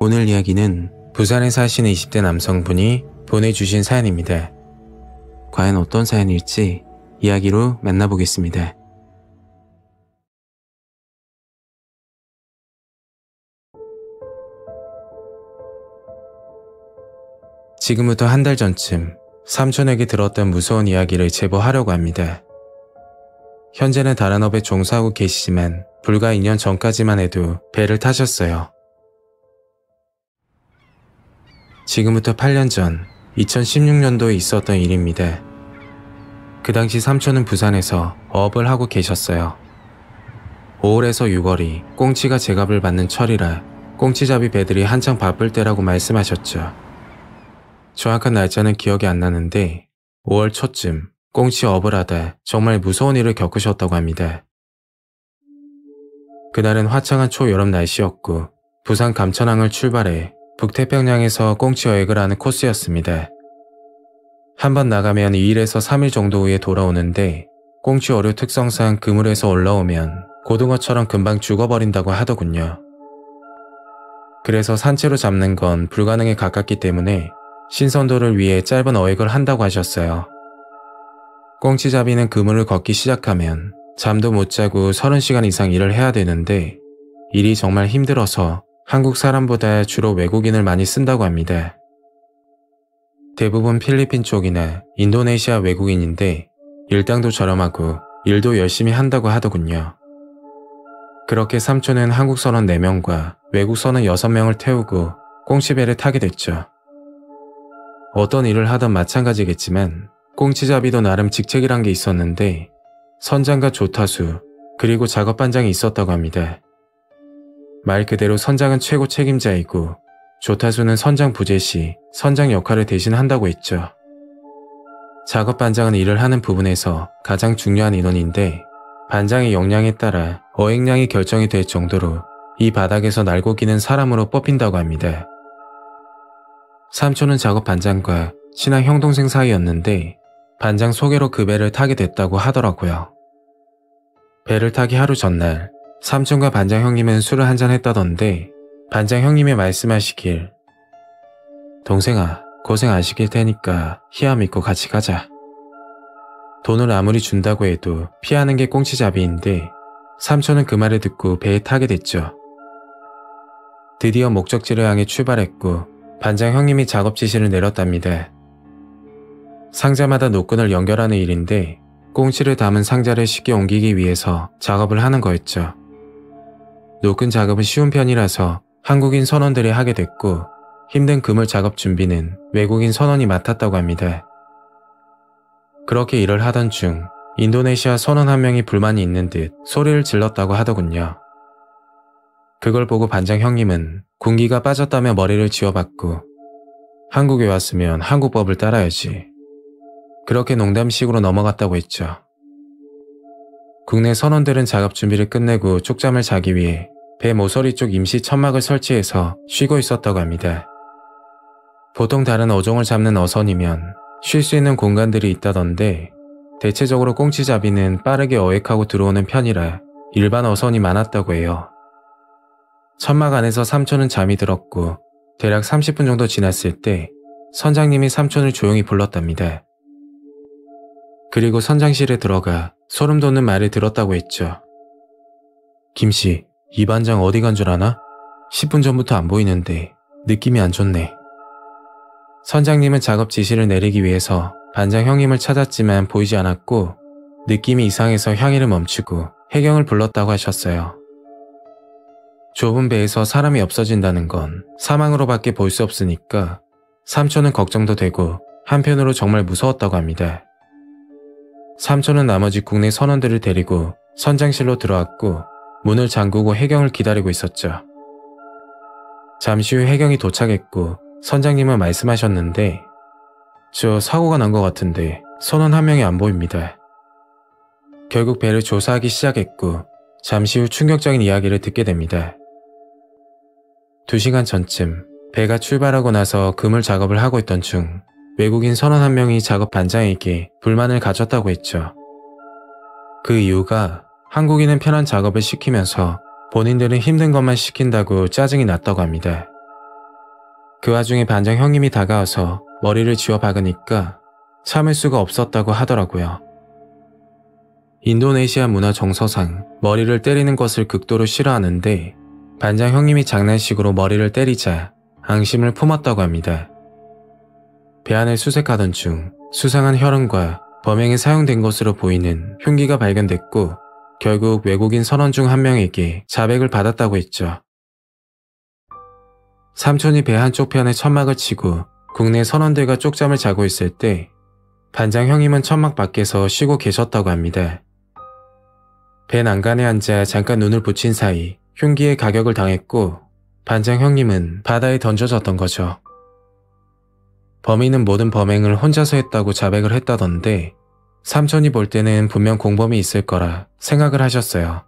오늘 이야기는 부산에 사시는 20대 남성분이 보내주신 사연입니다. 과연 어떤 사연일지 이야기로 만나보겠습니다. 지금부터 한 달 전쯤 삼촌에게 들었던 무서운 이야기를 제보하려고 합니다. 현재는 다른 업에 종사하고 계시지만 불과 2년 전까지만 해도 배를 타셨어요. 지금부터 8년 전 2016년도에 있었던 일입니다. 그 당시 삼촌은 부산에서 어업을 하고 계셨어요. 5월에서 6월이 꽁치가 제값을 받는 철이라 꽁치잡이 배들이 한창 바쁠 때라고 말씀하셨죠. 정확한 날짜는 기억이 안 나는데 5월 초쯤 꽁치 어업을 하다 정말 무서운 일을 겪으셨다고 합니다. 그날은 화창한 초여름 날씨였고 부산 감천항을 출발해 북태평양에서 꽁치 어획을 하는 코스였습니다. 한번 나가면 2일에서 3일 정도 후에 돌아오는데 꽁치 어류 특성상 그물에서 올라오면 고등어처럼 금방 죽어버린다고 하더군요. 그래서 산채로 잡는 건 불가능에 가깝기 때문에 신선도를 위해 짧은 어획을 한다고 하셨어요. 꽁치잡이는 그물을 걷기 시작하면 잠도 못 자고 30시간 이상 일을 해야 되는데 일이 정말 힘들어서 한국 사람보다 주로 외국인을 많이 쓴다고 합니다. 대부분 필리핀 쪽이나 인도네시아 외국인인데 일당도 저렴하고 일도 열심히 한다고 하더군요. 그렇게 삼촌은 한국 선원 4명과 외국 선원 6명을 태우고 꽁치배를 타게 됐죠. 어떤 일을 하던 마찬가지겠지만 꽁치잡이도 나름 직책이란 게 있었는데 선장과 조타수 그리고 작업반장이 있었다고 합니다. 말 그대로 선장은 최고 책임자이고 조타수는 선장 부재 시 선장 역할을 대신한다고 했죠. 작업반장은 일을 하는 부분에서 가장 중요한 인원인데 반장의 역량에 따라 어획량이 결정이 될 정도로 이 바닥에서 날고 기는 사람으로 뽑힌다고 합니다. 삼촌은 작업반장과 친한 형동생 사이였는데 반장 소개로 그 배를 타게 됐다고 하더라고요. 배를 타기 하루 전날 삼촌과 반장 형님은 술을 한잔 했다던데 반장 형님이 말씀하시길 동생아 고생 안 시킬 테니까 희야 믿고 같이 가자. 돈을 아무리 준다고 해도 피하는 게 꽁치잡이인데 삼촌은 그 말을 듣고 배에 타게 됐죠. 드디어 목적지를 향해 출발했고 반장 형님이 작업 지시를 내렸답니다. 상자마다 노끈을 연결하는 일인데 꽁치를 담은 상자를 쉽게 옮기기 위해서 작업을 하는 거였죠. 노끈 작업은 쉬운 편이라서 한국인 선원들이 하게 됐고 힘든 그물 작업 준비는 외국인 선원이 맡았다고 합니다. 그렇게 일을 하던 중 인도네시아 선원 한 명이 불만이 있는 듯 소리를 질렀다고 하더군요. 그걸 보고 반장 형님은 군기가 빠졌다며 머리를 쥐어박고 한국에 왔으면 한국법을 따라야지. 그렇게 농담식으로 넘어갔다고 했죠. 국내 선원들은 작업 준비를 끝내고 쪽잠을 자기 위해 배 모서리 쪽 임시 천막을 설치해서 쉬고 있었다고 합니다. 보통 다른 어종을 잡는 어선이면 쉴 수 있는 공간들이 있다던데 대체적으로 꽁치잡이는 빠르게 어획하고 들어오는 편이라 일반 어선이 많았다고 해요. 천막 안에서 삼촌은 잠이 들었고 대략 30분 정도 지났을 때 선장님이 삼촌을 조용히 불렀답니다. 그리고 선장실에 들어가 소름 돋는 말을 들었다고 했죠. 김씨, 이 반장 어디 간 줄 아나? 10분 전부터 안 보이는데 느낌이 안 좋네. 선장님은 작업 지시를 내리기 위해서 반장 형님을 찾았지만 보이지 않았고 느낌이 이상해서 향일을 멈추고 해경을 불렀다고 하셨어요. 좁은 배에서 사람이 없어진다는 건 사망으로밖에 볼 수 없으니까 삼촌은 걱정도 되고 한편으로 정말 무서웠다고 합니다. 삼촌은 나머지 국내 선원들을 데리고 선장실로 들어왔고 문을 잠그고 해경을 기다리고 있었죠. 잠시 후 해경이 도착했고 선장님은 말씀하셨는데 저 사고가 난 것 같은데 선원 한 명이 안 보입니다. 결국 배를 조사하기 시작했고 잠시 후 충격적인 이야기를 듣게 됩니다. 2시간 전쯤 배가 출발하고 나서 그물 작업을 하고 있던 중 외국인 선원 한 명이 작업 반장에게 불만을 가졌다고 했죠. 그 이유가 한국인은 편한 작업을 시키면서 본인들은 힘든 것만 시킨다고 짜증이 났다고 합니다. 그 와중에 반장 형님이 다가와서 머리를 쥐어 박으니까 참을 수가 없었다고 하더라고요. 인도네시아 문화 정서상 머리를 때리는 것을 극도로 싫어하는데 반장 형님이 장난식으로 머리를 때리자 앙심을 품었다고 합니다. 배 안을 수색하던 중 수상한 혈흔과 범행에 사용된 것으로 보이는 흉기가 발견됐고 결국 외국인 선원 중 한 명에게 자백을 받았다고 했죠. 삼촌이 배 한쪽 편에 천막을 치고 국내 선원들과 쪽잠을 자고 있을 때 반장 형님은 천막 밖에서 쉬고 계셨다고 합니다. 배 난간에 앉아 잠깐 눈을 붙인 사이 흉기에 가격을 당했고 반장 형님은 바다에 던져졌던 거죠. 범인은 모든 범행을 혼자서 했다고 자백을 했다던데 삼촌이 볼 때는 분명 공범이 있을 거라 생각을 하셨어요.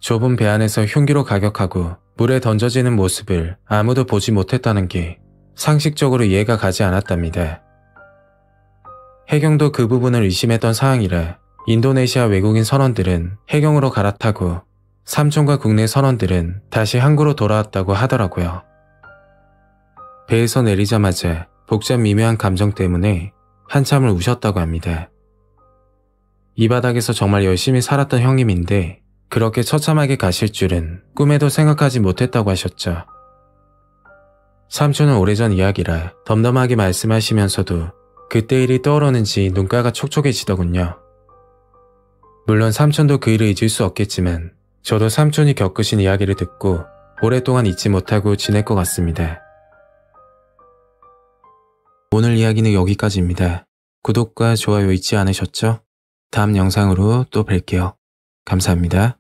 좁은 배 안에서 흉기로 가격하고 물에 던져지는 모습을 아무도 보지 못했다는 게 상식적으로 이해가 가지 않았답니다. 해경도 그 부분을 의심했던 상황이라 인도네시아 외국인 선원들은 해경으로 갈아타고 삼촌과 국내 선원들은 다시 항구로 돌아왔다고 하더라고요. 배에서 내리자마자 복잡 미묘한 감정 때문에 한참을 우셨다고 합니다. 이 바닥에서 정말 열심히 살았던 형님인데 그렇게 처참하게 가실 줄은 꿈에도 생각하지 못했다고 하셨죠. 삼촌은 오래전 이야기라 덤덤하게 말씀하시면서도 그때 일이 떠오르는지 눈가가 촉촉해지더군요. 물론 삼촌도 그 일을 잊을 수 없겠지만 저도 삼촌이 겪으신 이야기를 듣고 오랫동안 잊지 못하고 지낼 것 같습니다. 오늘 이야기는 여기까지입니다. 구독과 좋아요 잊지 않으셨죠? 다음 영상으로 또 뵐게요. 감사합니다.